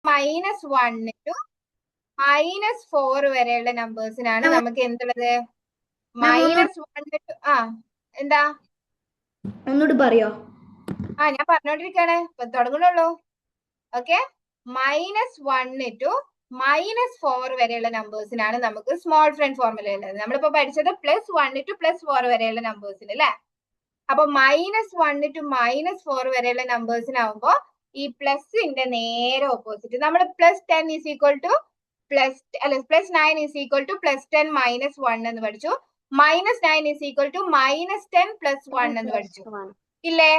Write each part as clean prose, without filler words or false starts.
-1 to -4 വരെയുള്ള നമ്പേഴ്സിനാണ് നമുക്ക് എന്തുള്ളത്? -1 to എന്താ ഒന്നുകൂടി പറയോ? ഞാൻ പറഞ്ഞോണ്ടിരിക്കാണ്, ഇപ്പൊ തുടങ്ങണുള്ളൂ. ഓക്കെ, -1 to -4 വരെയുള്ള നമ്പേഴ്സിനാണ് നമുക്ക് സ്മോൾ ഫ്രണ്ട് ഫോർമുല ഉള്ളത്. നമ്മളിപ്പോ പഠിച്ചത് +1 to +4 വരെയുള്ള നമ്പേഴ്സിന് അല്ലെ. അപ്പൊ -1 to -4 വരെയുള്ള നമ്പേഴ്സിനാവുമ്പോ ഈ പ്ലസിന്റെ നേരെ ഓപ്പോസിറ്റ് നമ്മൾ +10 is equal to +9 is equal to +10 -1 എന്ന് പഠിച്ചു. -9 is equal to -10 +1 എന്ന് പഠിച്ചു ഇല്ലേ?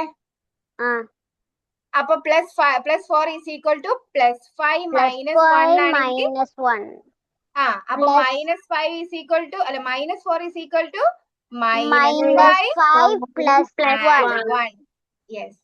അപ്പൊ +4 is equal to +5 -1 ആണെങ്കിൽ അപ്പൊ -5 is equal to -4 is equal to -5 +1. Yes,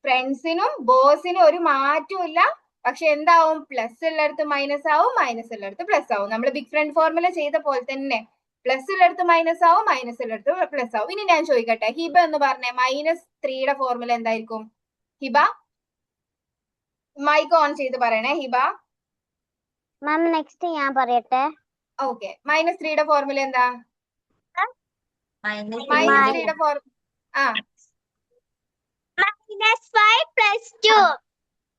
ഫ്രണ്ട്സിനും ബോസിനും ഒരു മാറ്റമില്ല. പക്ഷെ എന്താവും? പ്ലസ് ഉള്ളിടത്ത് മൈനസ് ആവും, മൈനസ് ഉള്ളിടത്ത് പ്ലസ് ആവും. നമ്മൾ ബിഗ് ഫ്രണ്ട് ഫോർമുല ചെയ്ത പോലെ തന്നെ പ്ലസ് ഉള്ളിടത്ത് മൈനസ് ആവും, മൈനസ് ഉള്ളിടത്ത് പ്ലസ് ആവും. ഇനി ഞാൻ ചോദിക്കട്ടെ, ഹിബ എന്ന് പറഞ്ഞേ -3യുടെ ഫോർമുല എന്തായിരിക്കും? ഹിബ മൈക്ക് ഓൺ ചെയ്ത് പറയണേ. ഹിബ മാം നെക്സ്റ്റ് ഞാൻ പറയട്ടെ. ഓക്കെ, -3യുടെ ഫോർമുല എന്താ? -3യുടെ formula -5 + 2.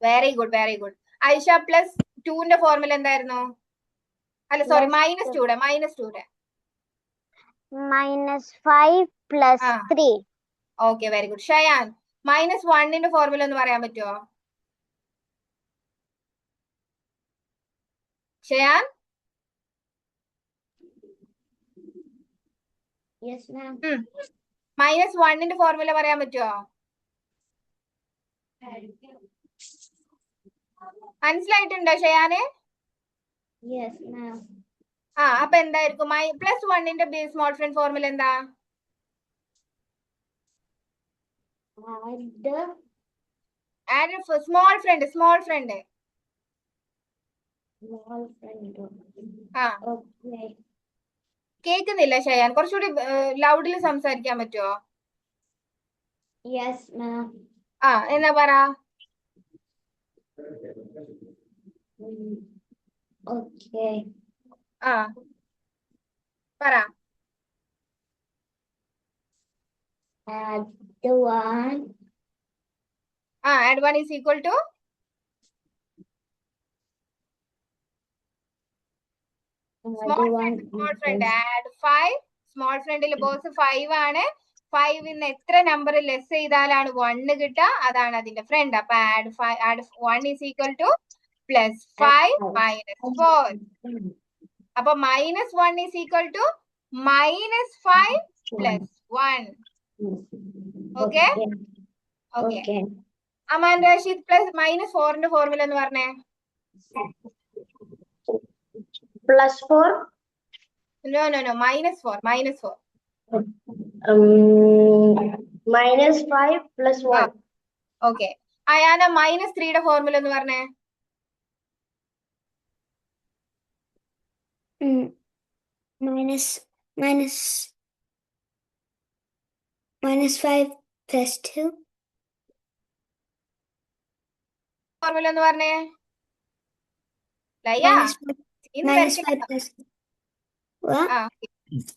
Very good, very good. Aisha +2ന്റെ ഫോർമുല എന്തായിരുന്നു? അല്ല സോറി, -2യുടെ -5 + 3. Okay, very good. ഷയാൻ -1ന്റെ ഫോർമുല ഒന്ന് പറയാൻ പറ്റുമോ? ഷയാൻ -1ന്റെ ഫോർമുല പറയാൻ പറ്റുമോ? മനസ്സിലായിട്ടുണ്ടോ ഷയാന്? അപ്പൊ എന്തായിരിക്കും +1ന്റെ സ്മോൾ ഫ്രണ്ട് ഫോർമുല എന്താ? സ്മോൾ ഫ്രണ്ട് കേക്കുന്നില്ല ഷയാൻ, കുറച്ചുകൂടി ലൗഡിൽ സംസാരിക്കാൻ പറ്റുമോ? എന്നാ പറ. പറ. Add 1 is equal to small front. Add 5. Small ഫ്രണ്ടിൽ ബോസ് 5 ആണ്. 5ന്ന് എത്ര നമ്പർ ലെസ് ചെയ്താലാണ് 1 കിട്ടുക? അതാണ് അതിന്റെ ഫ്രണ്ട്. അപ്പൊ ആഡ് 1 is equal to +5 -4. അപ്പൊ -1 is equal to -5 +1. Okay, Aman Rasheed -4ന്റെ ഫോർമുല എന്ന് പറഞ്ഞേ. +4. No, -4. -5 + 1. ഓക്കെ, അയാന -3യുടെ ഫോർമുല എന്ന് പറഞ്ഞേ. -5 + 2. ഫോർമുല എന്ന് പറഞ്ഞേ. ലയ്യ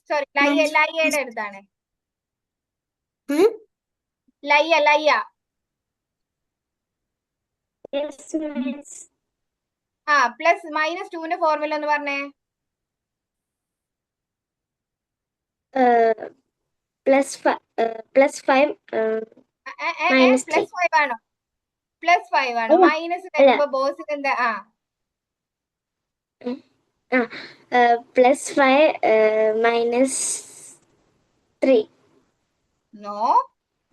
സോറി, ലയ്യയുടെ അടുത്താണ്. ലയ്യ -2ന്റെ ഫോർമുല എന്ന് പറഞ്ഞേ. +5 +5 ആണോ? +5 ആണോ? മൈനസ് വരുമ്പോ ബോസിന് എന്താ? +5 -3. നോ,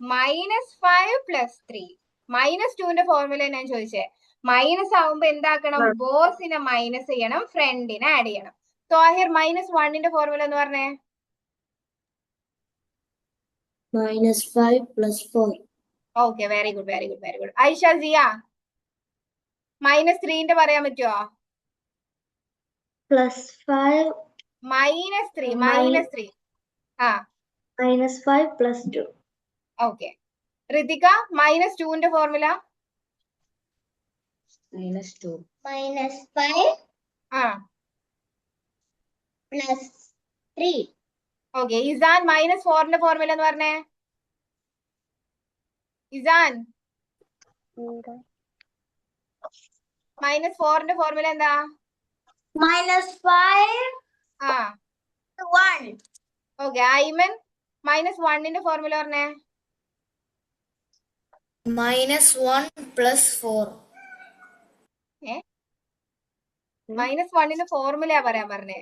-5 + 3. -2ന്റെ ഫോർമുല ഞാൻ ചോദിച്ചേ. മൈനസ് ആവുമ്പോ എന്താക്കണം? ബോസിനെ മൈനസ് ചെയ്യണം, ഫ്രണ്ടിനെ ആഡ് ചെയ്യണം. തോഹിർ -1ന്റെ ഫോർമുല എന്ന് പറഞ്ഞേ. -5 + 4. Okay, very good. Aisha Siya -3ന്റെ പറയാൻ പറ്റുമോ? +5 -3 -5 + 2. Okay, Ritika -2ന്റെ formula. -5 ആ +3. ഓക്കെ. ഇസാൻ -4ന്റെ ഫോർമുല എന്ന് പറഞ്ഞേ. ഇസാൻ -4ന്റെ ഫോർമുല എന്താ? -5 ആ 1. ഓക്കെ. ഐമൻ -1ന്റെ ഫോർമുല പറഞ്ഞേ. -1 + 4. -1ന്റെ ഫോർമുല പറയാൻ പറഞ്ഞേ.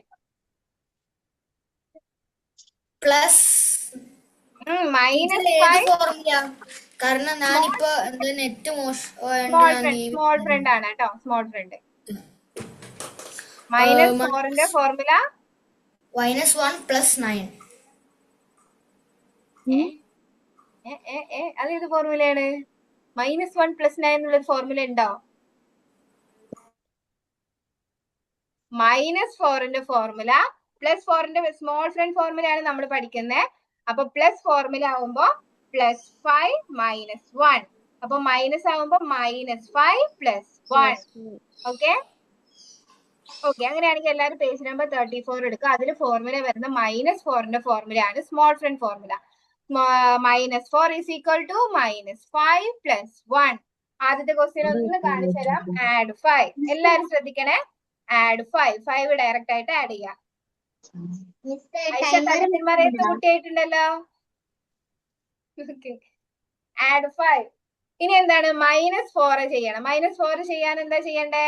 Plus -5 formula? കാരണം ഞാനിപ്പോ എന്റെ നെറ്റ് സ്മോൾ ഫ്രണ്ട് ആണ് കേട്ടോ. Small friend. -4ന്റെ ഫോർമുല -1 + 9. അതേത് ഫോർമുലയാണ്? -1 + 9 എന്നുള്ളൊരു ഫോർമുല ഉണ്ടോ? -4ന്റെ ഫോർമുല +4ന്റെ സ്മോൾ ഫ്രണ്ട് ഫോർമുലയാണ് നമ്മൾ പഠിക്കുന്നത്. അപ്പൊ പ്ലസ് ഫോർമുല ആവുമ്പോ +5 -1. അപ്പൊ മൈനസ് ആവുമ്പോ -5 + 1. Okay okay. അങ്ങനെയാണെങ്കിൽ എല്ലാവരും പേജ് നമ്പർ 34 എടുക്കുക. അതിൽ ഫോർമുല വരുന്ന -4ന്റെ ഫോർമുലയാണ് സ്മോൾ ഫ്രണ്ട് ഫോർമുല. -4 = -5 + 1. ആദ്യത്തെ ക്വസ്റ്റ്യൻ ഒന്ന് കാണിച്ചു തരാം. ആഡ് 5. എല്ലാരും ശ്രദ്ധിക്കണേ. ആഡ് 5 ഡയറക്റ്റ് ആയിട്ട് ആഡ് ചെയ്യാം. ഐഷ തലത്തിന്മാരേത്ത് കുട്ടിയായിട്ടുണ്ടല്ലോ. ആഡ് 5. ഇനി എന്താണ്? -4 ചെയ്യണം. -4 ചെയ്യാൻ എന്താ ചെയ്യണ്ടേ?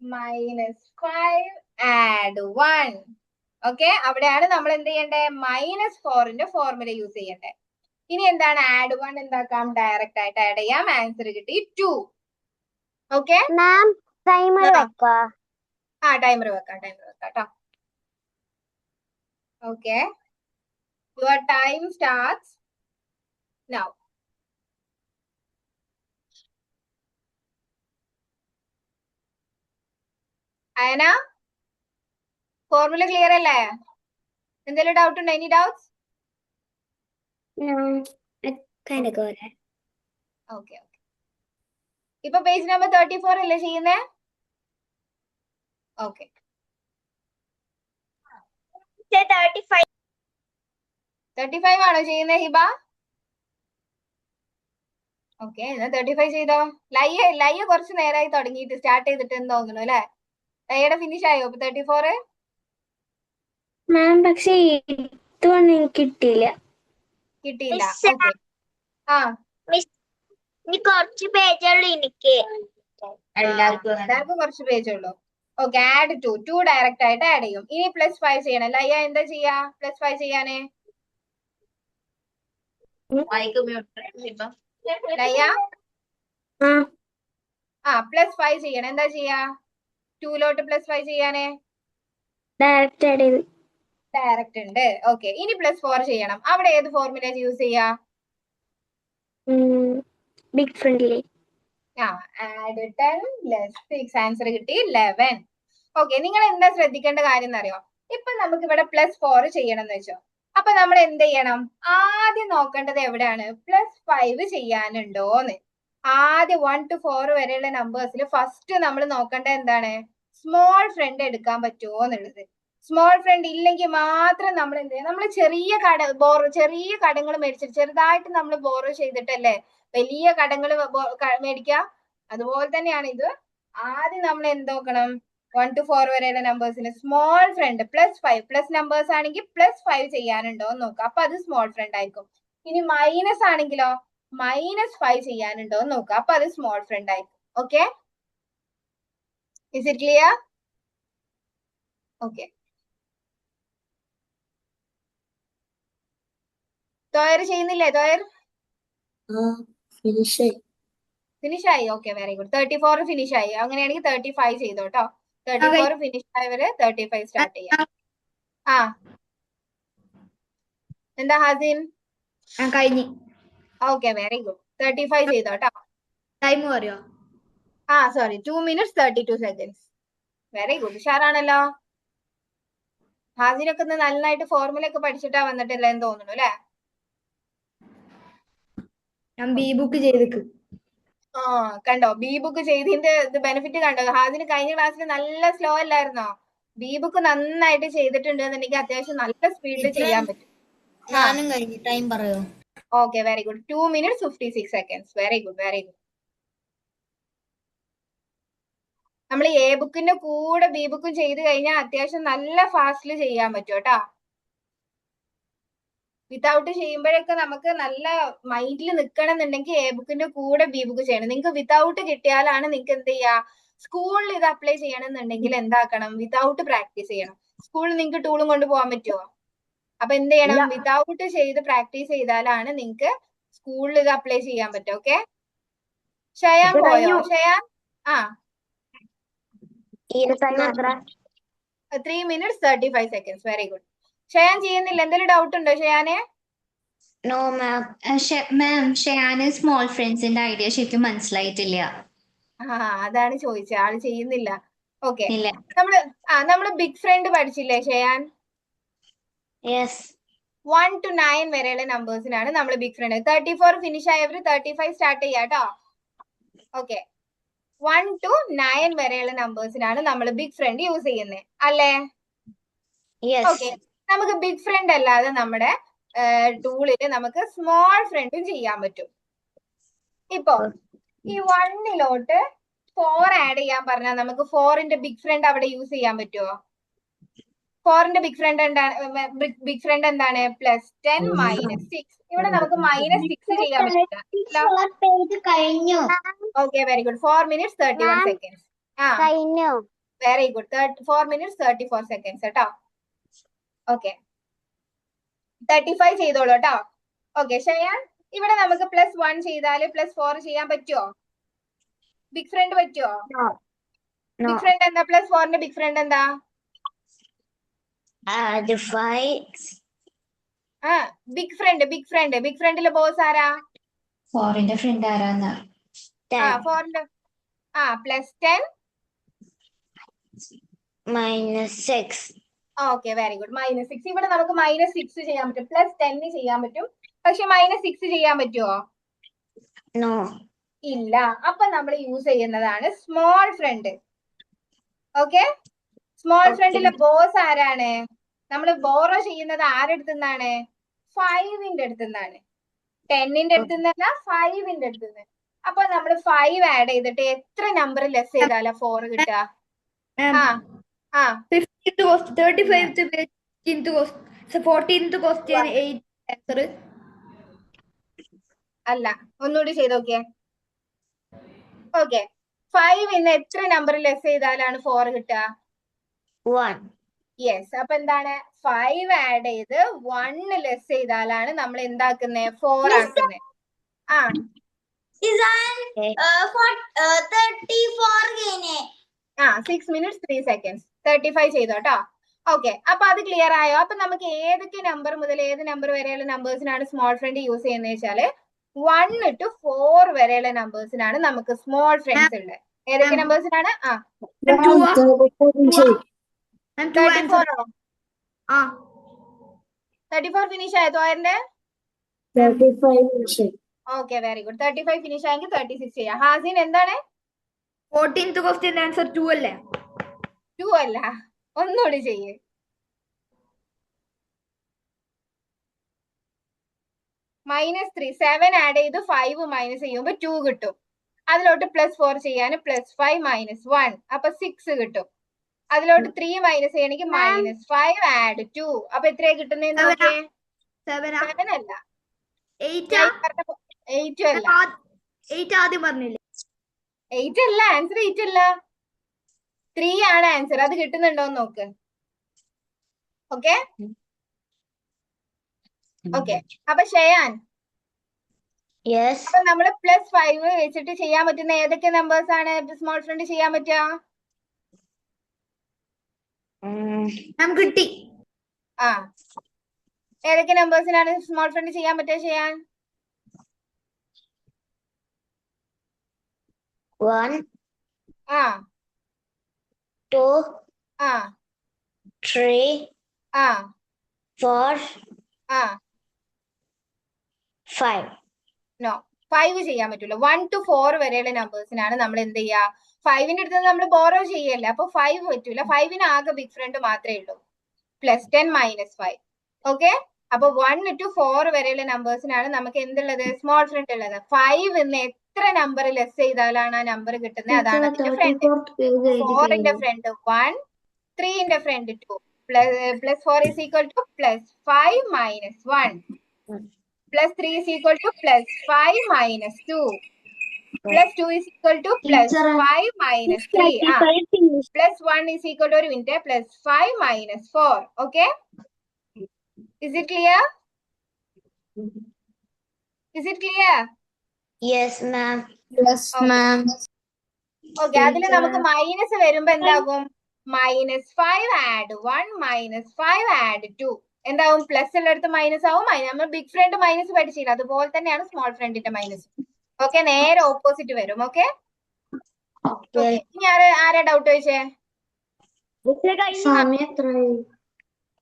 -5 ആഡ് 1. ഓക്കെ. അവിടെയാണ് നമ്മൾ എന്ത് ചെയ്യണ്ടേ? -4ന്റെ ഫോർമുല യൂസ് ചെയ്യണ്ടേ. ഇനി എന്താണ്? ആഡ് 1 എന്താക്കാം? ഡയറക്റ്റ് ആയിട്ട് ആഡ് ചെയ്യാം. ആൻസർ കിട്ടി 2. ഓക്കെ. മാം ടൈമർ വെക്കോ? ആ ടൈമർ വെക്കാം കേട്ടോ. Okay. Your time starts now. Ayana, formula clear അല്ലേ? എന്തെങ്കിലും ഡൗട്ട് ഉണ്ടോ? Any doubts? No, I kind of got it. Okay. ഇപ്പൊ പേജ് നമ്പർ 34 അല്ലേ ചെയ്യുന്നേ? ഓക്കെ. 35 ആണോ ചെയ്യുന്നത് ഹിബ? ഓക്കെ. എന്നാ 35 ചെയ്തോ. ലയ്യ കുറച്ച് നേരമായി തുടങ്ങിയിട്ട് സ്റ്റാർട്ട് ചെയ്തിട്ട് എന്ന് തോന്നുന്നു അല്ലെ? ലയ്യയുടെ ഫിനിഷ് ആയോ 34? മാം പക്ഷേ ഇതൊന്നും എനിക്ക് കിട്ടിയില്ല. കിട്ടിയില്ല. ഓക്കെ. ആ ഇനി കുറച്ച് പേജുള്ളൂ എനിക്ക്. എല്ലാവർക്കും കുറച്ച് പേജേ ഉള്ളൂ. ഓക്കെ. ആഡ് 2 ഡയറക്റ്റ് ആയിട്ട് ആഡ് ചെയ്യും. ഇനി +5 ചെയ്യണം. ലയ്യ എന്താ ചെയ്യാ? +5 ചെയ്യാനേ ലയ്യ +5 ചെയ്യണം. എന്താ ചെയ്യാ? 2ലോട്ട് +5 ചെയ്യാനേ ഡയറക്റ്റ് ആഡ് ചെയ്ത്. ഡയറക്റ്റ് ഉണ്ട്. ഓക്കെ. ഇനി +4 ചെയ്യണം. അവിടെ ഏത് ഫോർമുല യൂസ് ചെയ്യാ? Big friendly. ആഡ് 10 + 6. ആൻസർ കിട്ടി 11. ഓക്കെ. നിങ്ങൾ എന്താ ശ്രദ്ധിക്കേണ്ട കാര്യം എന്നറിയോ? ഇപ്പൊ നമുക്ക് ഇവിടെ +4 ചെയ്യണം എന്ന് വെച്ചോ. അപ്പൊ നമ്മൾ എന്ത് ചെയ്യണം? ആദ്യം നോക്കേണ്ടത് എവിടെയാണ്? +5 ചെയ്യാനുണ്ടോന്ന്. ആദ്യം 1 to 4 വരെയുള്ള നമ്പേഴ്സിൽ ഫസ്റ്റ് നമ്മൾ നോക്കേണ്ടത് എന്താണ്? സ്മോൾ ഫ്രണ്ട് എടുക്കാൻ പറ്റുമോ എന്നുള്ളത്. സ്മോൾ ഫ്രണ്ട് ഇല്ലെങ്കിൽ മാത്രം നമ്മൾ എന്ത് ചെയ്യാം? നമ്മൾ ചെറിയ കടങ്ങൾ മേടിച്ചിട്ട് ചെറുതായിട്ട് നമ്മൾ ബോറോ ചെയ്തിട്ടല്ലേ വലിയ കടങ്ങൾ മേടിക്കുക. അതുപോലെ തന്നെയാണ് ഇത്. ആദ്യം നമ്മൾ എന്ത് നോക്കണം? 1 to 4 വരെയുള്ള നമ്പേഴ്സിന് സ്മോൾ ഫ്രണ്ട് +5 പ്ലസ് നമ്പേഴ്സ് ആണെങ്കിൽ +5 ചെയ്യാനുണ്ടോ എന്ന് നോക്കുക. അപ്പൊ അത് സ്മോൾ ഫ്രണ്ട് ആയിരിക്കും. ഇനി മൈനസ് ആണെങ്കിലോ -5 ചെയ്യാനുണ്ടോ എന്ന് നോക്കുക. അപ്പൊ അത് സ്മോൾ ഫ്രണ്ട് ആയിരിക്കും. Okay. Is it clear? Okay. തോയർ ചെയ്യുന്നില്ലേ? തോയർ ഫിനിഷ് ആയി. ഓക്കെ. Very good. 34 ഫിനിഷ് ആയി. അങ്ങനെയാണെങ്കിൽ 35 ചെയ്തോ കേട്ടോ. 34 ഫിനിഷ് ആയവര് 35 സ്റ്റാർട്ട് ചെയ്യാം. ആ എന്താ ഹാസിൻ? കഴിഞ്ഞു. ഓക്കെ. Very good. 35 ചെയ്തോ കേട്ടോ. ടൈം പറയോ? Sorry 2 minutes 32 seconds. Very good. ഉഷാറാണല്ലോ. ഹാസിനൊക്കെ ഒന്ന് നന്നായിട്ട് ഫോർമുല ഒക്കെ പഠിച്ചിട്ടാ വന്നിട്ടില്ല എന്ന് തോന്നുന്നു അല്ലെ? ഞാൻ ബി ബുക്ക് ചെയ്തേക്ക്. ആ കണ്ടോ ബി ബുക്ക് ചെയ്തതിന്റെ ഇത് ബെനിഫിറ്റ് കണ്ടോ? ഹാദിന് കഴിഞ്ഞ ക്ലാസ്സിൽ നല്ല സ്ലോ അല്ലായിരുന്നോ? ബി ബുക്ക് നന്നായിട്ട് ചെയ്തിട്ടുണ്ട് എന്നുണ്ടെങ്കിൽ അത്യാവശ്യം നല്ല സ്പീഡിൽ ചെയ്യാൻ പറ്റും. ഞാനും കഴിഞ്ഞു. ടൈം പറയോ? Okay very good. 2 minutes 56 seconds. Very good very good. നമ്മൾ എ ബുക്കിന്റെ കൂടെ ബി ബുക്കും ചെയ്ത് കഴിഞ്ഞാൽ അത്യാവശ്യം നല്ല ഫാസ്റ്റിൽ ചെയ്യാൻ പറ്റും കേട്ടോ. വിതൗട്ട് ചെയ്യുമ്പോഴൊക്കെ നമുക്ക് നല്ല മൈൻഡിൽ നിൽക്കണം എന്നുണ്ടെങ്കിൽ എ ബുക്കിന്റെ കൂടെ ബി ബുക്ക് ചെയ്യണം. നിങ്ങൾക്ക് വിതൗട്ട് കിട്ടിയാലാണ് നിങ്ങൾക്ക് എന്ത് ചെയ്യാ, സ്കൂളിൽ ഇത് അപ്ലൈ ചെയ്യണമെന്നുണ്ടെങ്കിൽ എന്താക്കണം, വിതൗട്ട് പ്രാക്ടീസ് ചെയ്യണം. സ്കൂളിൽ നിങ്ങൾക്ക് ടൂളും കൊണ്ട് പോകാൻ പറ്റുമോ? അപ്പൊ എന്ത് ചെയ്യണം, വിതൗട്ട് ചെയ്ത് പ്രാക്ടീസ് ചെയ്താലാണ് നിങ്ങൾക്ക് സ്കൂളിൽ ഇത് അപ്ലൈ ചെയ്യാൻ പറ്റും. ഓക്കെ, ഷയാൻ പോയോ? ഷയാൻ ആ 3 minutes 35 seconds. Very good. Shayan ചെയ്യുന്നില്ല, എന്തെങ്കിലും ഡൗട്ട് ഉണ്ടോ ഷയാനെ? No ma'am. മാം ഷയാന് സ്മോൾ ഫ്രണ്ട്സിന്റെ ഐഡിയ ശരിക്കും മനസ്സിലായിട്ടില്ല. അതാണ് ചോദിച്ചത്, ആള് ചെയ്യുന്നില്ല. ഓക്കെ, ഇല്ല. നമ്മള് ബിഗ് ഫ്രണ്ട് പഠിച്ചില്ലേ ഷയാൻ? യെസ്. 1 to 9 വരെയുള്ള നമ്പേഴ്സിനാണ് നമ്മൾ ബിഗ് ഫ്രണ്ട്. 34 ഫിനിഷ് ആയവര് 35 സ്റ്റാർട്ട് ചെയ്യാട്ടോ. ഓക്കെ, 1 to 9 വരെയുള്ള നമ്പേഴ്സിനാണ് നമ്മൾ ബിഗ് ഫ്രണ്ട് യൂസ് ചെയ്യുന്നത് അല്ലേ? ഓക്കെ, നമുക്ക് ബിഗ് ഫ്രണ്ട് അല്ലാതെ നമ്മുടെ ടൂളില് നമുക്ക് സ്മോൾ ഫ്രണ്ടും ചെയ്യാൻ പറ്റും. ഇപ്പൊ ഈ 1ലോട്ട് 4 ആഡ് ചെയ്യാൻ പറഞ്ഞാൽ നമുക്ക് 4ന്റെ ബിഗ് ഫ്രണ്ട് അവിടെ യൂസ് ചെയ്യാൻ പറ്റുമോ? 4ന്റെ ബിഗ് ഫ്രണ്ട് എന്താണ്? +10 -6. ഇവിടെ നമുക്ക് -6 ചെയ്യാൻ പറ്റില്ല. Okay very good. 4 minutes 31 seconds. Very good. 4 minutes 34 seconds കേട്ടോ. ഓക്കെ, 35 ചെയ്തോളൂ കേട്ടോ. ഓക്കെ ഷയാൻ, ഇവിടെ നമുക്ക് +1 ചെയ്താല് +4 ചെയ്യാൻ പറ്റുമോ? ബിഗ് ഫ്രണ്ട് പറ്റുമോ? ബിഗ് ഫ്രണ്ട് എന്താ? +4ന്റെ ബിഗ് ഫ്രണ്ട് എന്താ? ബിഗ് ഫ്രണ്ടിലെ ബോസ് ആരാ? 4ന്റെ ഫ്രണ്ട് ആരാന്ന്? 4ന്റെ +10 -6. Okay very good. -6. ഇവിടെ നമുക്ക് -6 ചെയ്യാൻ പറ്റും, +10 ചെയ്യാൻ പറ്റും. പക്ഷെ -6 ചെയ്യാൻ പറ്റുമോ? നോ. ഇല്ല. അപ്പൊ നമ്മൾ യൂസ് ചെയ്യുന്നതാണ് സ്മോൾ ഫ്രണ്ട്. ഓക്കെ, സ്മോൾ ഫ്രണ്ടിലെ ബോസ് ആരാണ്? നമ്മൾ ബോറോ ചെയ്യുന്നത് ആരെടുത്തുനിന്നാണ്? 5ന്റെ അടുത്തുനിന്നാണ്. 10ന്റെ അടുത്തുനിന്നല്ല, 5ന്റെ അടുത്തുനിന്ന്. അപ്പൊ നമ്മൾ 5 ആഡ് ചെയ്തിട്ട് എത്ര നമ്പർ ലെസ് ചെയ്താലാ 4 കിട്ടുക? 35th page 14th question 8 answer. അല്ല, ഒന്നുകൂടി ചെയ്ത് നോക്കിയേ. ഓക്കെ, 5 എത്ര നമ്പർ ലെസ് ചെയ്താലാണ് 4 കിട്ടുക? 1. യെസ്. അപ്പൊ എന്താണ്? 5 ആഡ് ചെയ്ത് 1 ലെസ് ചെയ്താലാണ് നമ്മൾ എന്താക്കുന്നത്? 4 ആക്കുന്നത്. 6 minutes 3 seconds. 35 ചെയ്തോട്ടോ. ഓക്കെ, അപ്പൊ അത് ക്ലിയർ ആയോ? അപ്പൊ നമുക്ക് ഏതൊക്കെ നമ്പർ മുതൽ ഏത് നമ്പർ വരെയുള്ള നമ്പേഴ്സിനാണ് സ്മോൾ ഫ്രണ്ട് യൂസ് ചെയ്യുന്നത് വെച്ചാല് 1 to 4 വരെയുള്ള നമ്പേഴ്സിനാണ് നമുക്ക് സ്മോൾ ഫ്രണ്ട്സ് ഉള്ളത്. ഏതൊക്കെ നമ്പേഴ്സിനാണ്? 34 ഫിനിഷ് ആയോ തോയന്റെ? Okay very good. 35 ഫിനിഷ് ആയെങ്കിൽ 36 ചെയ്യാം. ഹാസിൻ എന്താണ്? 14th question answer 2 അല്ലേ? 2 അല്ല, ഒന്നുകൂടി ചെയ്യേ. -3 7 ആഡ് ചെയ്ത് 5 മൈനസ് ചെയ്യുമ്പോൾ 2 കിട്ടും. അതിലോട്ട് +4 ചെയ്യാൻ +5 -1 അപ്പൊ 6 കിട്ടും. അതിലോട്ട് 3 മൈനസ് ചെയ്യണമെങ്കിൽ -5 ആഡ് 2 അപ്പൊ എത്രയാ കിട്ടുന്നതെന്ന് നോക്കിയേ. 7 അല്ല, 8 അല്ല. 8 ആദ്യം പറഞ്ഞില്ലേ? 8 അല്ല ആൻസർ. 8 അല്ല, 3 ആണ് ആൻസർ. അത് കിട്ടുന്നുണ്ടോന്ന് നോക്ക്. Okay okay. അപ്പൊ ഷയാൻ, അപ്പൊ നമ്മള് +5 വെച്ചിട്ട് ചെയ്യാൻ പറ്റുന്ന ഏതൊക്കെ നമ്പേഴ്സ് ആണ് സ്മോൾ ഫ്രണ്ട് ചെയ്യാൻ പറ്റുക? കിട്ടി. ഏതൊക്കെ നമ്പേഴ്സിനാണ് സ്മോൾ ഫ്രണ്ട് ചെയ്യാൻ പറ്റുക ഷയാൻ? 1 2 3 4 5. നോ, 5 ചെയ്യാൻ പറ്റില്ല. 1 to 4 വരെയുള്ള നമ്പേഴ്സിനാണ് നമ്മൾ എന്ത് ചെയ്യുക, 5ന്റെ അടുത്ത് നമ്മൾ ബോറോ ചെയ്യല്ലേ, അപ്പൊ 5 പറ്റൂല. 5ന് ആകെ ബിഗ് ഫ്രണ്ട് മാത്രമേ ഉള്ളൂ. +10 - 5. ഓക്കെ, അപ്പൊ 1 to 4 വരെയുള്ള നമ്പേഴ്സിനാണ് നമുക്ക് എന്തുള്ളത്, സ്മോൾ ഫ്രണ്ട് ഉള്ളത്. 5 എന്ന് എത്ര നമ്പർ ലെസ് ചെയ്താലാണ് ആ നമ്പർ കിട്ടുന്നത്, അതാണ് അതിന്റെ ഫ്രണ്ട്. 4ന്റെ ഫ്രണ്ട് 1, 3ന്റെ friend 2, +4 is equal to +5 - 1, +3 is equal to +5 - 2, +2 is equal to +5 - 3, +1 is equal to, ഒരു minute, +5 - 4. Okay, is it clear? Is it clear? Yes, ma'am. Okay, അതിൽ നമുക്ക് മൈനസ് വരുമ്പോ എന്താകും, -5 add 1 -5 add 2 എന്താവും, പ്ലസ് ഉള്ളിടത്ത് മൈനസ് ആവും. നമ്മൾ ബിഗ് ഫ്രണ്ട് മൈനസ് പഠിച്ചില്ല, അതുപോലെ തന്നെയാണ് സ്മോൾ ഫ്രണ്ടിന്റെ മൈനസ്. ഓക്കെ, നേരെ ഓപ്പോസിറ്റ് വരും. ഓക്കെ, ഇനി ആരാ ഡൗട്ട് ചോദിച്ചേ?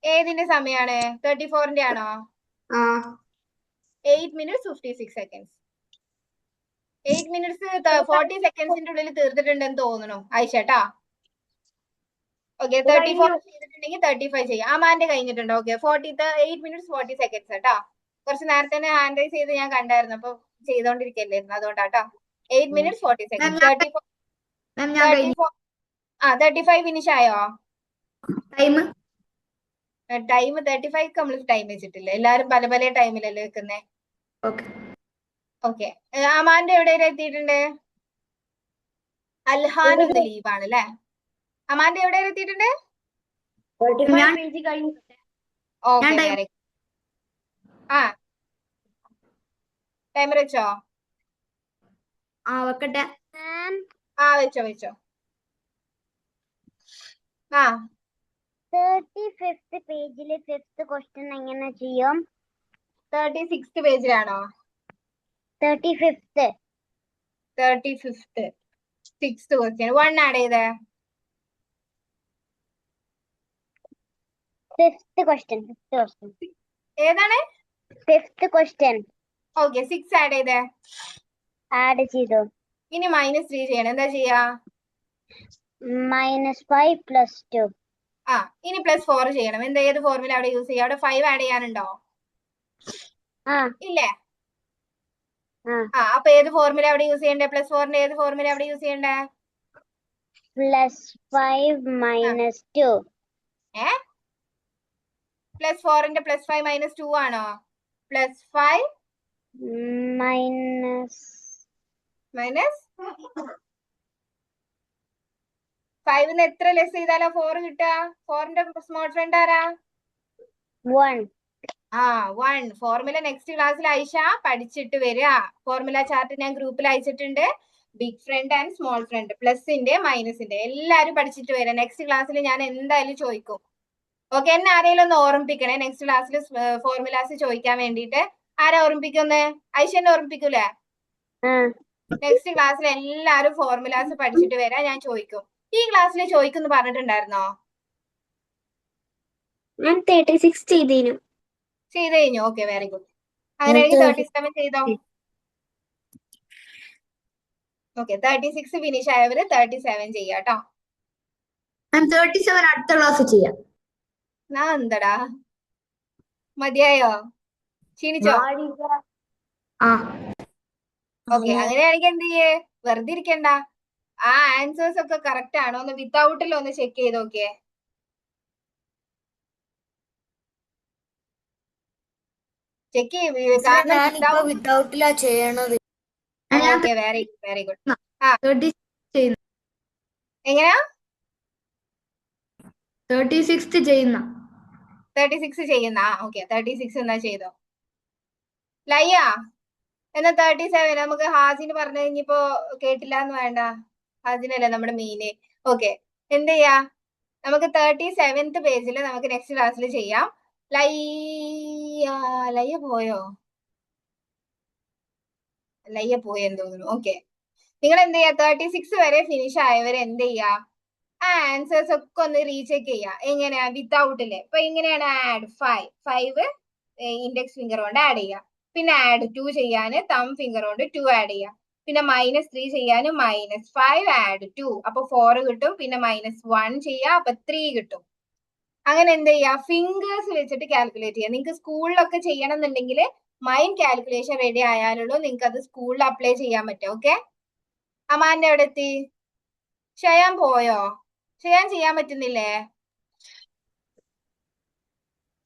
ഏതിന്റെ സമയാണ്, 34ന്റെ ആണോ? 8 minutes 56 seconds. 8 minutes 40 secondsന്റെ ഉള്ളിൽ തീർത്തിട്ടുണ്ടെന്ന് തോന്നുന്നു ആയിഷേട്ടാ. ഓക്കെ, 34 ചെയ്തിട്ടുണ്ടെങ്കിൽ 35 ചെയ്യാം. ആമാന്റെ കഴിഞ്ഞിട്ടുണ്ടോ? ഓക്കെ, 8 minutes 40 seconds കേട്ടാ. കുറച്ച് നേരത്തെ തന്നെ ഹാൻഡ് റൈസ് ചെയ്ത് ഞാൻ കണ്ടായിരുന്നു, അപ്പൊ ചെയ്തോണ്ടിരിക്കല്ലായിരുന്നു, അതുകൊണ്ടാട്ടോ. 8 minutes 40 seconds. 35 ഫിനിഷ് ആയോ? ടൈം 35 നമ്മൾ ടൈം വെച്ചിട്ടില്ല, എല്ലാരും പല പല ടൈമിലല്ലേ വെക്കുന്നേ. ഓക്കെ, അമാന്റെ എവിടെ വരെ എത്തിയിട്ടുണ്ട്? അൽഹാൻ ഇന്ന് ലീവ് ആണ് അല്ലെ? അമാന്റെ എവിടെ വരെ എത്തിയിട്ടുണ്ട്? Okay, very good. ആ, ടൈമർ വെച്ചോ? വെക്കട്ടെ. വെച്ചോ. ആ, 35th പേജിലെ 5th ക്വസ്റ്റ്യൻ എങ്ങനെ ചെയ്യും? 36th പേജിലാണോ? 35th 6th question 1 add ചെയ്തേ. 5th ക്വസ്റ്റ്യൻ ഏതാണ്? 5th question. ഓക്കെ, 6 ആഡ് ചെയ്തേ. ആഡ് ചെയ്തു. ഇനി -3 ചെയ്യണം. എന്താ ചെയ്യാ? -5 + 2. ഇനി +4 ചെയ്യണം. എന്താ, ഏത് ഫോർമുല അവിടെ യൂസ് ചെയ്യാം? അവിടെ 5 ആഡ് ചെയ്യാനുണ്ടോ? ഇല്ലേ? അപ്പൊ ഏത് ഫോർമുല അവിടെ യൂസ് ചെയ്യണ്ടേ? +4ന്റെ ഏത് ഫോർമുല അവിടെ യൂസ് ചെയ്യണ്ടേ? +5 - 2. +4ന്റെ +5 - 2 ആണോ? +5 5ന്ന് എത്ര ലെസ് ചെയ്താലാ 4 കിട്ടുക? 4ന്റെ സ്മോൾ ഫ്രണ്ട് ആരാ? 1. 1. ഫോർമുല നെക്സ്റ്റ് ക്ലാസ്സിൽ ആയിഷ പഠിച്ചിട്ട് വരിക. ഫോർമുല ചാർട്ട് ഞാൻ ഗ്രൂപ്പിൽ അയച്ചിട്ടുണ്ട്. Big friend and small friend, പ്ലസിന്റെ മൈനസിന്റെ എല്ലാരും പഠിച്ചിട്ട് വരാം. നെക്സ്റ്റ് ക്ലാസ്സിൽ ഞാൻ എന്തായാലും ചോദിക്കും. ഓക്കെ, എന്നെ ആരെങ്കിലും ഒന്ന് ഓർമ്മിപ്പിക്കണേ നെക്സ്റ്റ് ക്ലാസ്സിൽ ഫോർമുലാസ് ചോദിക്കാൻ വേണ്ടിയിട്ട്. ആരാ ഓർമ്മിപ്പിക്കുന്നേ? ആയിഷ എന്നെ ഓർമ്മിപ്പിക്കൂലേ? നെക്സ്റ്റ് ക്ലാസ്സിൽ എല്ലാരും ഫോർമുലാസ് പഠിച്ചിട്ട് വരാം, ഞാൻ ചോദിക്കും. ഈ ക്ലാസ്സിൽ ചോദിക്കുന്നു പറഞ്ഞിട്ടുണ്ടായിരുന്നോ? ഞാൻ 36 ചെയ്തു കഴിഞ്ഞു. Okay, very good. അങ്ങനെയാണെങ്കിൽ 37 ചെയ്തോ. ഓക്കെ, 36 ഫിനിഷ് ആയവര് 37 ചെയ്യാട്ടോ. 37 അടുത്ത ക്ലാസ് ചെയ്യാം. എന്താടാ, മതിയായോ? ക്ഷീണിച്ചോ? ഓക്കെ, അങ്ങനെയാണെങ്കിൽ എന്ത് ചെയ്യേ, വെറുതെ ഇരിക്കണ്ട. ആ ആൻസേഴ്സ് ഒക്കെ കറക്റ്റ് ആണോ ഒന്ന് വിത്തൗട്ടിൽ ഒന്ന് ചെക്ക് ചെയ്ത് നോക്കിയേ. ചെക്ക് കാരണം വിത്തൗട്ടിലാ ചെയ്യണത്. Okay, very good. എങ്ങനെയാ? 36 ചെയ്യുന്ന. 36 ചെയ്യുന്ന. ഓക്കെ, 36 എന്നാ ചെയ്തോ. ലയ്യ എന്നാ 37 നമുക്ക് ഹാസിന് പറഞ്ഞു കഴിഞ്ഞപ്പോ കേട്ടില്ല എന്ന് വേണ്ട. ഹാസിനല്ലേ നമ്മുടെ മീന്. ഓക്കെ, എന്ത് ചെയ്യാ, നമുക്ക് 37th പേജിൽ നമുക്ക് നെക്സ്റ്റ് ക്ലാസ്സിൽ ചെയ്യാം. ലയ്യ പോയോ? ലയ്യ പോയെന്ന് തോന്നുന്നു. ഓക്കെ, നിങ്ങൾ എന്ത് ചെയ്യാ, 36 വരെ ഫിനിഷ് ആയവർ എന്ത് ചെയ്യാ, ആ ആൻസേഴ്സ് ഒക്കെ ഒന്ന് റീചെക്ക് ചെയ്യാം. എങ്ങനെയാ? വിത്തൗട്ടില്. ഇപ്പൊ എങ്ങനെയാണ് ആഡ് 5 ഇൻഡെക്സ് ഫിംഗർ കൊണ്ട് ആഡ് ചെയ്യാം. പിന്നെ ആഡ് 2 ചെയ്യാന് തം ഫിംഗർ കൊണ്ട് 2 ആഡ് ചെയ്യാം. പിന്നെ -3 ചെയ്യാന് -5 ആഡ് 2 അപ്പൊ 4 കിട്ടും. പിന്നെ -1 ചെയ്യാം അപ്പൊ 3 കിട്ടും. അങ്ങനെ എന്ത് ചെയ്യാം, ഫിംഗേഴ്സ് വെച്ചിട്ട് കാൽക്കുലേറ്റ് ചെയ്യാം. നിങ്ങൾക്ക് സ്കൂളിലൊക്കെ ചെയ്യണം എന്നുണ്ടെങ്കിൽ മൈൻഡ് കാൽക്കുലേഷൻ റെഡി ആയാലുള്ളൂ നിങ്ങൾക്ക് അത് സ്കൂളിൽ അപ്ലൈ ചെയ്യാൻ പറ്റും. ഓക്കെ, അമാന്റെ എവിടെ എത്തി? ഷയാൻ പോയോ? ഷയാൻ ചെയ്യാൻ പറ്റുന്നില്ലേ?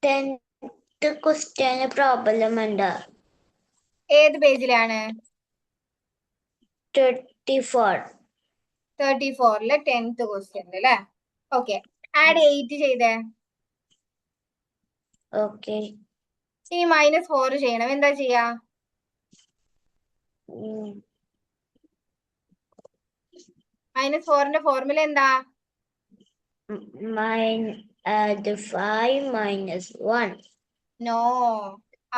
10th question problem ഉണ്ട്. ഏത് പേജിലാണ്? 34. 34-ലെ 10th ക്വസ്റ്റ്യൻ അല്ലേ? ഓക്കെ, ആഡ് 8 ചെയ്തേ. Okay. ഇനി -4 ചെയ്യണം. എന്താ ചെയ്യാ? -4ന്റെ ഫോർമുല എന്താ? Add 5 -1. നോ,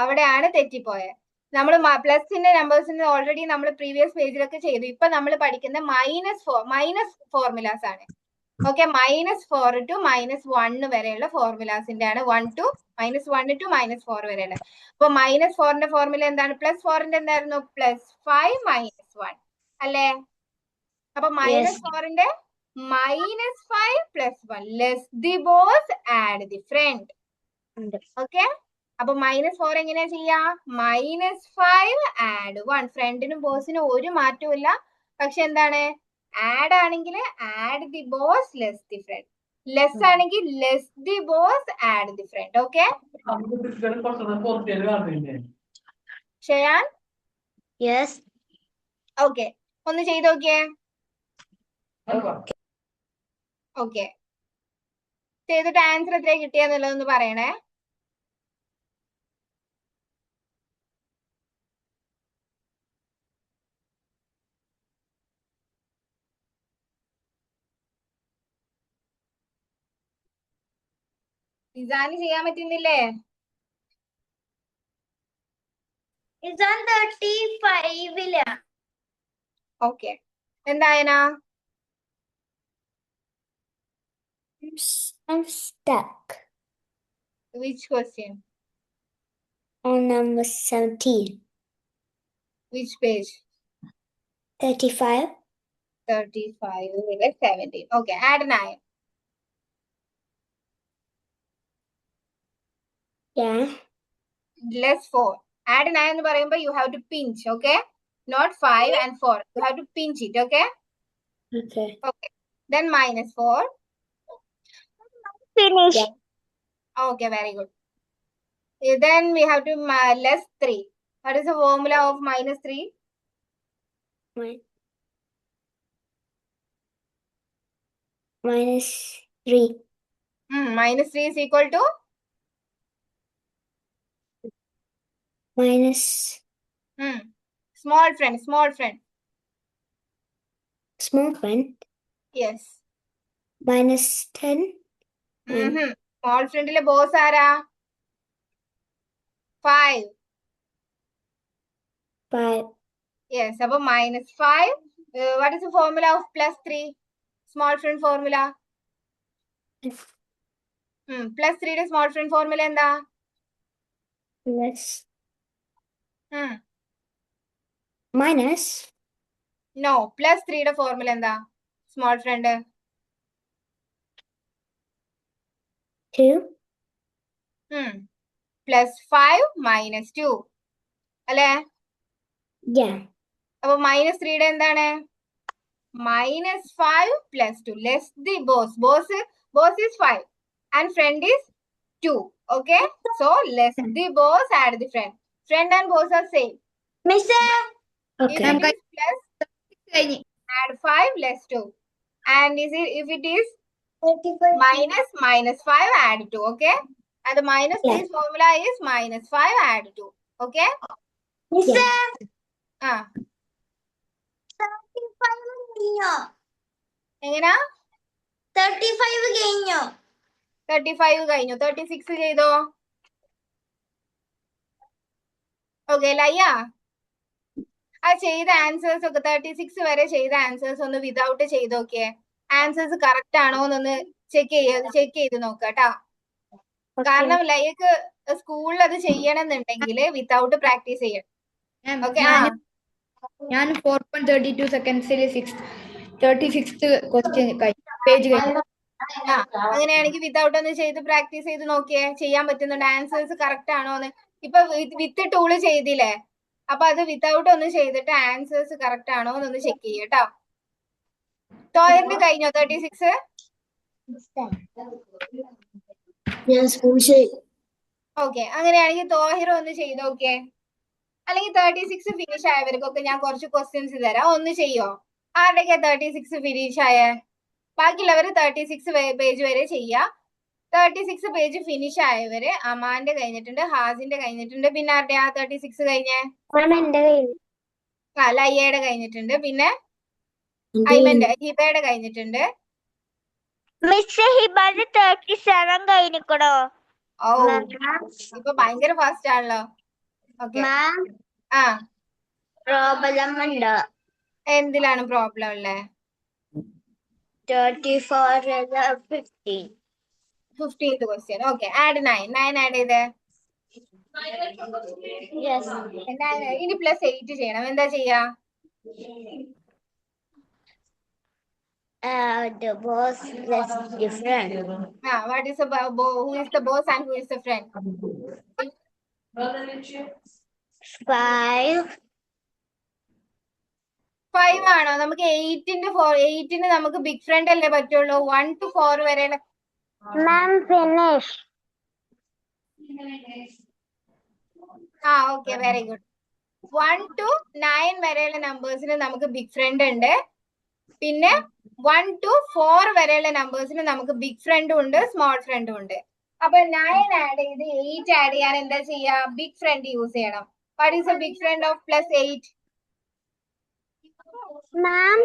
അവിടെയാണ് തെറ്റിപ്പോയത്. നമ്മൾ പ്ലസിന്റെ നമ്പേഴ്സിന് ഓൾറെഡി നമ്മൾ പ്രീവിയസ് പേജിലൊക്കെ ചെയ്തു. ഇപ്പൊ നമ്മൾ പഠിക്കുന്ന മൈനസ് ഫോർമുലാസ് ആണ്. ഓക്കെ, -4 to -1 വരെയുള്ള ഫോർമുലാസിന്റെ ആണ്. -1 to -4 വരെയുള്ള. അപ്പൊ -4ന്റെ ഫോർമുല എന്താണ്? +4ന്റെ എന്തായിരുന്നു? +5 -1 അല്ലേ? അപ്പൊ -4ന്റെ -5 +1 less the boss add the friend. Okay, അപ്പൊ -4 എങ്ങനെയാ ചെയ്യാ? -5 ആഡ് 1. ഫ്രണ്ടിനും ബോസിനും ഒരു മാറ്റവും ഇല്ല. പക്ഷെ എന്താണ്? ആഡ് ആണെങ്കിൽ add the boss less the friend, less ആണെങ്കിൽ less the boss add the friend. Okay Shayan? Yes. Okay, ഒന്ന് ചെയ്ത് നോക്കിയേ. ഓക്കെ, ചെയ്തിട്ട് ആൻസർ എത്ര കിട്ടിയെന്നുള്ളതൊന്ന് പറയണേ. ഇസാന് ചെയ്യാൻ പറ്റുന്നില്ലേ? ഇസാൻ 35-ലാ. ഓക്കെ, എന്തായനാ? I'm stuck which question? on number 17. Which page? 35. 35-ലെ 17. Okay, add 9. Yeah. Less 4. Add 9 എന്ന് പറയുമ്പോൾ you have to pinch, okay? Not 5 and 4. You have to pinch it, okay? Okay. Okay. Then -4. Finish. Yeah. Okay, very good. Then we have to less 3. What is the formula of -3? -3. -3 is equal to? Minus Small friend. small friend. Yes. -10. Small friend-ലെ boss ആരാ? 5. 5. Yes. അപ്പൊ -5. What is the formula of +3? Small friend formula. +3-യുടെ small friend formula എന്താ? Plus. Minus. No, +3-യുടെ formula എന്താ? Small front. 2. +5 -2 അല്ലേ? Yeah. അപ്പൊ -3-യുടെ എന്താണ്? -5 + 2 less the boss. Boss is 5 and friend is 2. Okay, so less the boss add the friend. Friend and boss are same. Miss. Okay. If it is plus, add 5 less 2. And if it is -5 add 2. Okay, and the -3 formula is -5 add 2. Okay. Miss. Ah. 35 കഴിഞ്ഞോ? എങ്ങനാ? 35 കഴിഞ്ഞോ? 35 കഴിഞ്ഞു. 36 ചെയ്തോ? Okay ലയ്യ, ആ ചെയ്ത answers ഒക്കെ 36 വരെ ചെയ്ത ആൻസേഴ്സ് ഒന്ന് വിതൗട്ട് ചെയ്ത് നോക്കിയേ. ആൻസേഴ്സ് കറക്റ്റ് ആണോ എന്നൊന്ന് ചെക്ക് ചെയ്ത് നോക്കാം കേട്ടാ. കാരണം ലയ്യക്ക് സ്കൂളിൽ അത് ചെയ്യണമെന്നുണ്ടെങ്കിൽ വിത്തൗട്ട് പ്രാക്ടീസ് ചെയ്യണം. ഓക്കെ. ഞാൻ 4.32 സെക്കൻഡ്സിൽ 36th ക്വസ്റ്റ്യൻ പേജ് കഴിഞ്ഞു. അങ്ങനെയാണെങ്കിൽ വിത്തൗട്ട് ഒന്ന് ചെയ്ത് പ്രാക്ടീസ് ചെയ്ത് നോക്കിയേ, ചെയ്യാൻ പറ്റുന്നുണ്ട്, ആൻസേഴ്സ് കറക്റ്റ് ആണോന്ന്. ഇപ്പൊ വിത്ത് ടൂള് ചെയ്തില്ലേ, അപ്പൊ അത് വിത്തൗട്ട് ഒന്ന് ചെയ്തിട്ട് ആൻസേഴ്സ് കറക്റ്റ് ആണോ എന്നൊന്ന് ചെക്ക് ചെയ്യട്ടോ. തോയറിന് കഴിഞ്ഞോ 36? ഓക്കെ, അങ്ങനെയാണെങ്കിൽ തോഹിർ ഒന്ന് ചെയ്ത് നോക്കിയേ. അല്ലെങ്കിൽ 36 ഫിനിഷ് ആയവർക്കൊക്കെ ഞാൻ കുറച്ച് ക്വസ്റ്റ്യൻസ് തരാം, ഒന്ന് ചെയ്യോ? ആരുടെയൊക്കെ 36 ഫിനിഷ് ആയേ? ബാക്കിയുള്ളവർ 36 പേജ് വരെ ചെയ്യാം. 36 പേജ് ഫിനിഷ് ആയവര് അമാന്റെ കഴിഞ്ഞിട്ടുണ്ട്, ഹാസിന്റെ കഴിഞ്ഞിട്ടുണ്ട്, പിന്നെ ആരുടെയാ 36 കഴിഞ്ഞേ? ലയ്യയുടെ കഴിഞ്ഞിട്ടുണ്ട്, പിന്നെ ഹിബയുടെ കഴിഞ്ഞിട്ടുണ്ട്. മിസ് ഹിബാന്റെ 37 കഴിഞ്ഞിക്കണോ? ഓ, ഇപ്പൊ ഭയങ്കര ഫാസ്റ്റ് ആണല്ലോ. ഓക്കെ. ആ, പ്രോബ്ലം ഉണ്ട്. എന്തിലാണ് പ്രോബ്ലം ഉള്ളത്? 34 15. 15th question. Okay, add 9 add ചെയ്തേ. ഇനി +8 ചെയ്യണം. എന്താ ചെയ്യാ? The boss is different. What is who is the boss and who is the friend? 5. 5 ആണോ? നമുക്ക് 8ന് നമുക്ക് ബിഗ് ഫ്രണ്ട് അല്ലേ പറ്റുള്ളൂ. 1 to 4 വരെ. Ma'am, finish. Okay, very good. 1 to 9 വരെയുള്ള നമ്പേഴ്സിന് നമുക്ക് ബിഗ് ഫ്രണ്ട് ഉണ്ട്. പിന്നെ 1 to 4 വരെയുള്ള നമ്പേഴ്സിന് നമുക്ക് ബിഗ് ഫ്രണ്ടും ഉണ്ട്, സ്മോൾ ഫ്രണ്ടും ഉണ്ട്. അപ്പൊ 9 ആഡ് ചെയ്ത് 8 ആഡ് ചെയ്യാൻ എന്താ ചെയ്യാ? ബിഗ് ഫ്രണ്ട് യൂസ് ചെയ്യണം. What is a big friend of +8? Ma'am,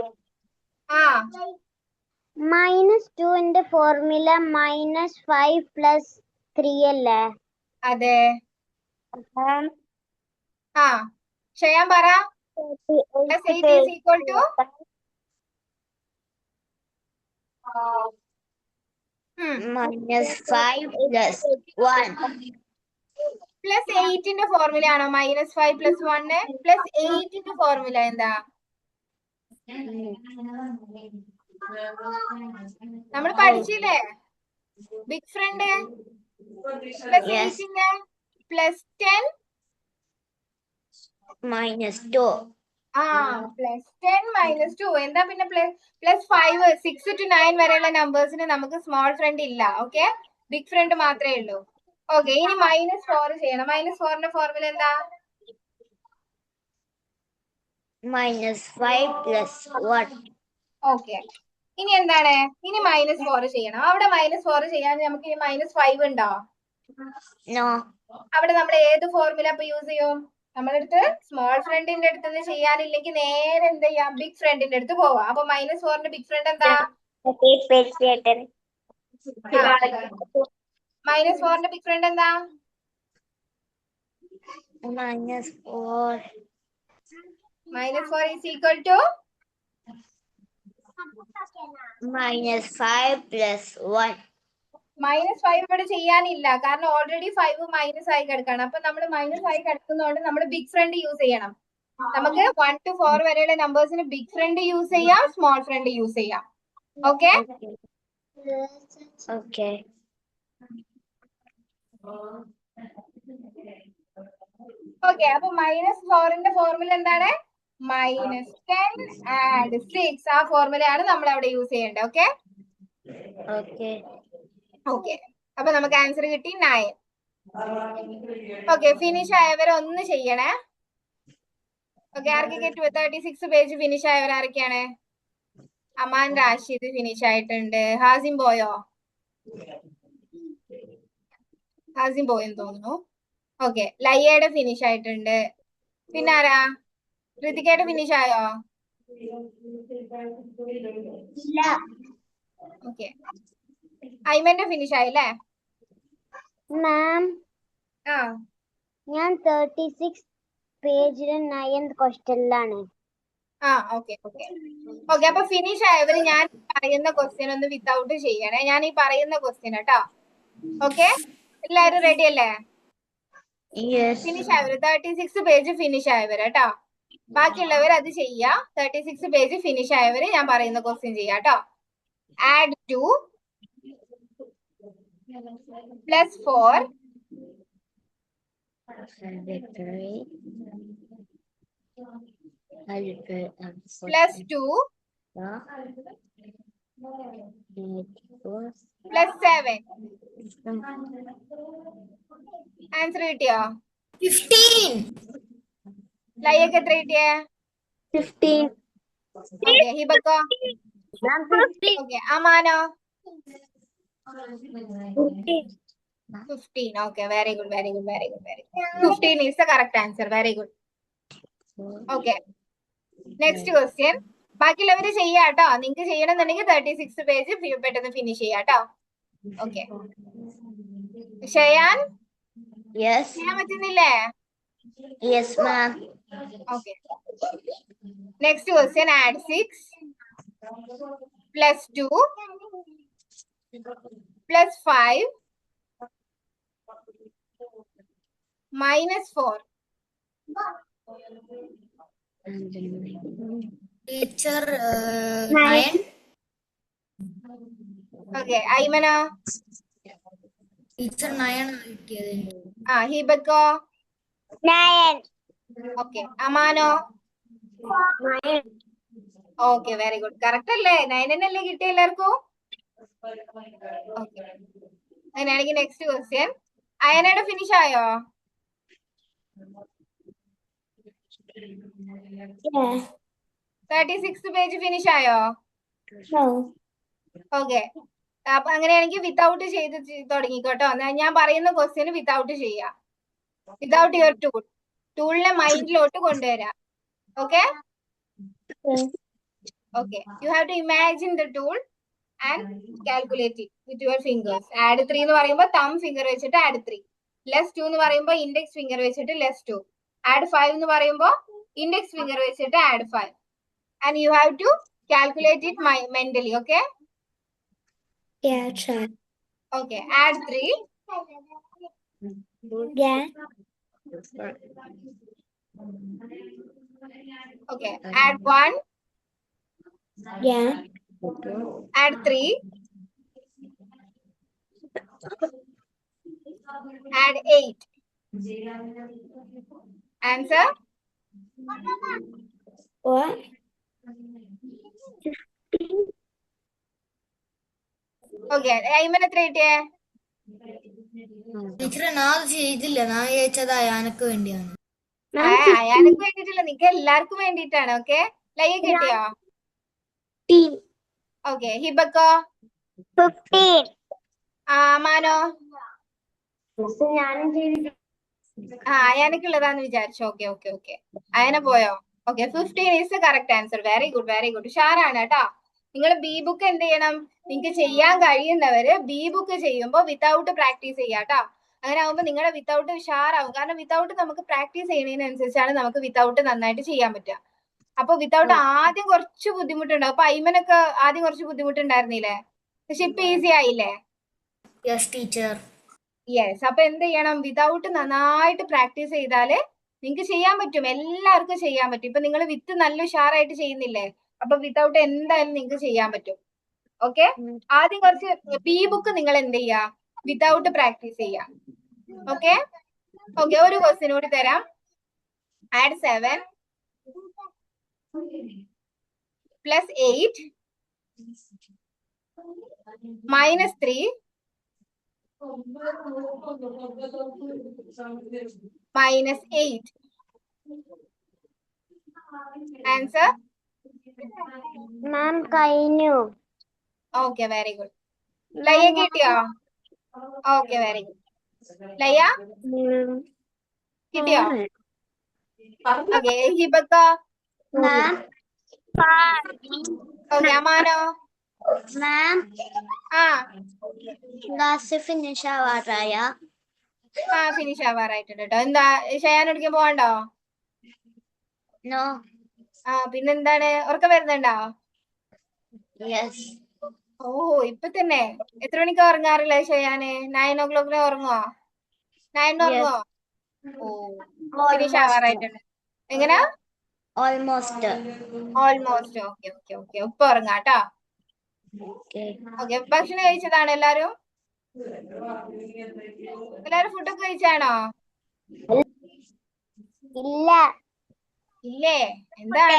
-2 ന്റെ ഫോർമുല -5 + 3 അല്ലേ? അതെ. ചെയ്യാൻ പറ. +8 is equal to -5 + 1. +8ന്റെ ഫോർമുല ആണോ -5 + 1? +8ന്റെ ഫോർമുല എന്താ? നമ്മൾ പഠിച്ചില്ലേ ബിഗ് ഫ്രണ്ട്. +8ന്റെ +10 -2. +10 - 2 എന്താ? പിന്നെ +5 6 to 9 വരെയുള്ള നമ്പേഴ്സിന് നമുക്ക് സ്മോൾ ഫ്രണ്ട് ഇല്ല. ഓക്കെ, ബിഗ് ഫ്രണ്ട് മാത്രമേ ഉള്ളൂ. ഓക്കെ, ഇനി -4 ചെയ്യണം. -4ന്റെ ഫോർമുല എന്താ? -5 + 1. ഓക്കെ, ഇനി എന്താണ്? ഇനി -4 ചെയ്യണം. അവിടെ -4 ചെയ്യാൻ നമുക്ക് ഈ -5 ഉണ്ടോ? No. അവിടെ നമ്മൾ ഏത് ഫോർമുല ഇപ്പൊ യൂസ് ചെയ്യും? നമ്മളെടുത്ത് സ്മോൾ ഫ്രണ്ടിന്റെ അടുത്ത് നിന്ന് ചെയ്യാനില്ലെങ്കിൽ നേരെ എന്ത് ചെയ്യാം? ബിഗ് ഫ്രണ്ടിന്റെ അടുത്ത് പോവാം. അപ്പൊ -4ന്റെ ബിഗ് ഫ്രണ്ട് എന്താ? -4ന്റെ ബിഗ് ഫ്രണ്ട് എന്താ? -4. -4 is equal to -5 + 1. -5 ഇവിടെ ചെയ്യാനില്ല, കാരണം ഓൾറെഡി 5 മൈനസ് ആയി കിടക്കാണ്. അപ്പൊ നമ്മൾ മൈനസ് ആയി കിടക്കുന്നതുകൊണ്ട് നമ്മൾ ബിഗ് ഫ്രണ്ട് യൂസ് ചെയ്യണം. നമുക്ക് 1 to 4 വരെയുള്ള നമ്പേഴ്സിന് ബിഗ് ഫ്രണ്ട് യൂസ് ചെയ്യാം, സ്മോൾ ഫ്രണ്ട് യൂസ് ചെയ്യാം. ഓക്കെ. Okay. ഓക്കെ, അപ്പൊ -4ന്റെ ഫോർമുല എന്താണ്? -10 ആഡ് 6. ആ ഫോർമുലയാണ് നമ്മൾ അവിടെ യൂസ് ചെയ്യേണ്ടത്. ഓക്കെ. Okay. ഓക്കെ, അപ്പൊ നമുക്ക് ആൻസർ കിട്ടി 9. ഓക്കെ, ഫിനിഷ് ആയവരെ ഒന്ന് ചെയ്യണേ. ഓക്കെ, ആർക്കൊക്കെ 36 പേജ് ഫിനിഷ് ആയവർ ആരൊക്കെയാണ്? അമാൻ റാഷിദ് ഫിനിഷ് ആയിട്ടുണ്ട്. ഹാസിം പോയോ? ഹാസിം പോയെന്ന് തോന്നുന്നു. ഓക്കെ, ലയ്യയുടെ ഫിനിഷ് ആയിട്ടുണ്ട്. പിന്നെ ആരാ? ഋതികയുടെ ഫിനിഷ് ആയോ? ഓക്കെ, ഐമന്റെ ഫിനിഷ് ആയില്ലേ? മാം, ആ, ഞാൻ 36 പേജിലെ 9th ക്വസ്റ്റ്യനിലാണ്. ഓക്കെ. അപ്പൊ ഫിനിഷ് ആയവര് ഞാൻ പറയുന്ന ക്വസ്റ്റ്യൻ ഒന്ന് വിത്തൗട്ട് ചെയ്യണേ. ഞാൻ ഈ പറയുന്ന ക്വസ്റ്റ്യൻ കേട്ടോ. ഓക്കെ, എല്ലാരും റെഡി അല്ലേ? Yes. ഫിനിഷ് ആയവര് 36 പേജ് ഫിനിഷ് ആയവര് കേട്ടോ. ബാക്കിയുള്ളവർ അത് ചെയ്യാ. 36 പേജ് ഫിനിഷ് ആയവര് ഞാൻ പറയുന്ന ക്വസ്റ്റ്യൻ ചെയ്യാം കേട്ടോ. Add 2 plus 4 plus 2 plus 7. Answer കിട്ടിയോ? 15. ലയ്യൊക്കെ എത്ര കിട്ടിയേ? 15. Okay. ഹിബക്കോ? Ma'am, 15. Okay. അമാനോ? 15. 15. Okay, very good, very good, very good, very good. 15 is the correct answer. Very good. Okay. Next question. ബാക്കിയുള്ളവര് ചെയ്യാട്ടോ. നിങ്ങൾക്ക് ചെയ്യണമെന്നുണ്ടെങ്കിൽ 36 പേജ് പെട്ടെന്ന് ഫിനിഷ് ചെയ്യാട്ടോ. ഓക്കെ. ഷയാൻ Yes. ചെയ്യാൻ പറ്റുന്നില്ലേ? Yes, ma'am. Okay. Next question. Add 6 plus 2 plus 5 minus 4. Teacher 9. Okay. Aymana? Teacher 9 കിട്ടിയത്. Hibako? 9. Okay. Amano? 9. Okay, very good. Correct അല്ലേ? 9 എന്നല്ലേ കിട്ടിയ എല്ലാവർക്കും? Okay. അങ്ങനെയാണെങ്കിൽ നെക്സ്റ്റ് ക്വസ്റ്റ്യൻ. അയനയുടെ ഫിനിഷ് ആയോ? Yeah. 36 പേജ് ഫിനിഷ് ആയോ? No. ഓക്കെ. അപ്പൊ അങ്ങനെയാണെങ്കിൽ വിത്തൗട്ട് ചെയ്ത് തുടങ്ങിക്കോട്ടോ. ഞാൻ പറയുന്ന ക്വസ്റ്റ്യന് വിത്തൗട്ട് ചെയ്യാം. Without your tool. ടൂളിനെ മൈൻഡിലോട്ട് കൊണ്ടുവരാം. Okay? Okay. You have to imagine the tool and calculate it with your fingers. Add 3 എന്ന് പറയുമ്പോൾ തം ഫിംഗർ വെച്ചിട്ട് ആഡ് 3. ലെസ് 2 എന്ന് പറയുമ്പോൾ ഇൻഡെക്സ് ഫിംഗർ വെച്ചിട്ട് ലെസ് 2. ആഡ് 5 എന്ന് പറയുമ്പോൾ ഇൻഡെക്സ് ഫിംഗർ വെച്ചിട്ട് add 5. And you have to calculate it mentally, okay? Yeah, sure. Okay, add 3. Yeah. Okay, add 1. Yeah. Add 3. Add 8. Answer? What? Okay, Ayman എത്ര കിട്ടിയേ? ടീച്ചറെ ഞാൻ ചെയ്തില്ല. ഞാൻ ചോദിച്ചത് അയാനക്ക് വേണ്ടിയാണ്. അയാൾക്ക് വേണ്ടിട്ടില്ല, നിങ്ങക്ക് എല്ലാവർക്കും വേണ്ടിട്ടാണ്. ഓക്കെ. ലയ്യ കിട്ടിയോ? 15. ഓക്കെ. ഹിബക്കോ? 15. മാനോ? ഞാനും ചെയ്തിട്ട്. അയാനക്കുള്ളതാന്ന് വിചാരിച്ചു. Okay okay okay. അയന പോയോ? Okay. 15 is the correct answer. Very good, very good. ഉഷാറാണ് കേട്ടോ. നിങ്ങൾ ബി ബുക്ക് എന്ത് ചെയ്യണം? നിങ്ങൾക്ക് ചെയ്യാൻ കഴിയുന്നവര് ബി ബുക്ക് ചെയ്യുമ്പോൾ വിത്തൗട്ട് പ്രാക്ടീസ് ചെയ്യാട്ടോ. അങ്ങനെ ആകുമ്പോൾ നിങ്ങളുടെ വിത്തൗട്ട് ഉഷാറാവും. കാരണം വിത്തൗട്ട് നമുക്ക് പ്രാക്ടീസ് ചെയ്യുന്നതിനനുസരിച്ചാണ് നമുക്ക് വിത്തൗട്ട് നന്നായിട്ട് ചെയ്യാൻ പറ്റുക. അപ്പൊ വിത്തൗട്ട് ആദ്യം കുറച്ച് ബുദ്ധിമുട്ടുണ്ടാവും. അപ്പൊ അയ്മനൊക്കെ ആദ്യം കുറച്ച് ബുദ്ധിമുട്ടുണ്ടായിരുന്നില്ലേ? പക്ഷെ ഇപ്പൊ ഈസി ആയില്ലേ? Yes teacher. യെസ്. അപ്പൊ എന്ത് ചെയ്യണം? വിതൗട്ട് നന്നായിട്ട് പ്രാക്ടീസ് ചെയ്താല് നിങ്ങൾക്ക് ചെയ്യാൻ പറ്റും. എല്ലാവർക്കും ചെയ്യാൻ പറ്റും. ഇപ്പൊ നിങ്ങൾ വിത്ത് നല്ല ഉഷാറായിട്ട് ചെയ്യുന്നില്ലേ? അപ്പൊ വിതൗട്ട് എന്തായാലും നിങ്ങൾക്ക് ചെയ്യാൻ പറ്റും. ഓക്കെ. ആദ്യം കുറച്ച് ബി ബുക്ക് നിങ്ങൾ എന്ത് ചെയ്യാ? വിതൗട്ട് പ്രാക്ടീസ് ചെയ്യാം. ഓക്കെ. ഓക്കെ. ഒരു ക്വസ്റ്റ്യൻ കൂടി തരാം. Add 7 plus 8 minus 3 minus 8. Answer? Ma'am, കഴിഞ്ഞു. Okay, very good. Laya കിട്ടിയോ? Okay, very good. Laya? കിട്ടിയോ? Okay, ഹിബക്ക? Ma'am. Okay, അമാനോ? Ma'am. ക്ലാസ് ഫിനിഷ് ആവാറായ? ഫിനിഷ് ആവാറായിട്ടുണ്ട് കേട്ടോ. എന്താ ഷയാൻ എടുക്കാൻ പോകണ്ടോ? നോ. പിന്നെന്താണ്? ഉറക്കം വരുന്നുണ്ടോ? യെസ്. ഓഹോ, ഇപ്പൊ തന്നെ. എത്ര മണിക്കാ ഉറങ്ങാറില്ല ഷയാന്? 9 o'clock ഉറങ്ങുവോ? 9 ഉറങ്ങുവോ? ഓ ഫിനിഷ് ആവാറായിട്ടുണ്ട്. എങ്ങനാ? Almost. Almost. Okay okay okay. ഇപ്പൊ ഉറങ്ങാട്ടോ. Okay. ഓക്കെ, ഭക്ഷണം കഴിച്ചതാണ് എല്ലാരും? എല്ലാരും ഫുഡൊക്കെ കഴിച്ചാണോ? ഇല്ല. ഇല്ലേ? എന്താണ്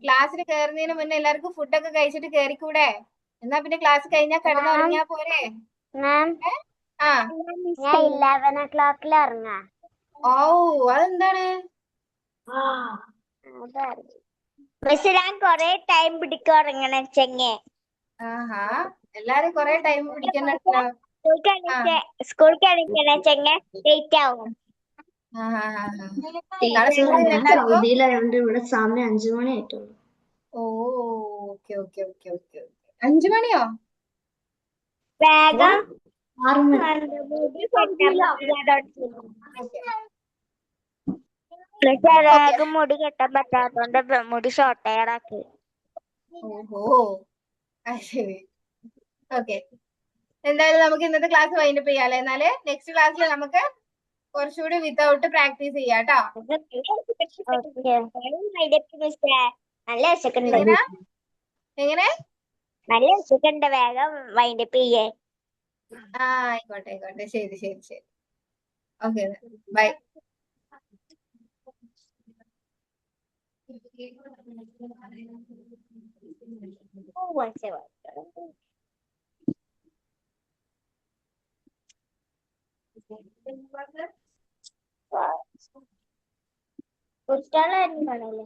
ക്ലാസ്സിൽ കയറുന്നതിന് മുന്നേ എല്ലാവർക്കും ഫുഡൊക്കെ കഴിച്ചിട്ട് കയറിക്കൂടെ? എന്നാ പിന്നെ ക്ലാസ് കഴിഞ്ഞാൽ കിടന്നുറങ്ങിയാ പോരെ? മാം ആ ഞാൻ 11 o'clock ഇറങ്ങാ. ഓ അതെന്താണ്? മിസ് ഞാൻ കൊറേ ടൈം പിടിക്കും ഉറങ്ങണെച്ചെങ്ങെ. ആഹാ, എല്ലാരും കൊറേ ടൈം പിടിക്കുന്നുണ്ടല്ലോ. സ്കൂൾക്ക് എണീക്കണെച്ചെങ്ങെ ലേറ്റ് ആവും. നാളെ സ്കൂളിൽ എല്ലാവർക്കും അവധിയിലായതുകൊണ്ട് ഇവിടെ സമയം 5 മണി ആയിട്ടുള്ളൂ. ഓ okay okay okay okay okay. 5 മണിയോ? വേഗം 6 മണി. വേഗം മുടി കെട്ടാൻ പറ്റാത്തോണ്ട് മുടി ഷോർട്ട് ഹെയർ ആക്കി. ഓഹോ ശരി. ഓക്കെ, എന്തായാലും നമുക്ക് ഇന്നത്തെ ക്ലാസ് വൈൻഡപ്പ് ചെയ്യാല്ലേ? എന്നാല് നെക്സ്റ്റ് ക്ലാസ്സിൽ നമുക്ക് കുറച്ചുകൂടി വിത്തൗട്ട് പ്രാക്ടീസ് ചെയ്യാട്ടോ. നല്ല വിശക്കുണ്ട്. എങ്ങനെ? നല്ല വിശക്കുണ്ട്. വേഗം വൈൻഡപ്പ് ചെയ്യേ. ആയിക്കോട്ടെ ആയിക്കോട്ടെ. ശരി ശരി ശരി. Okay, by. കുട്ടികളായിരുന്നു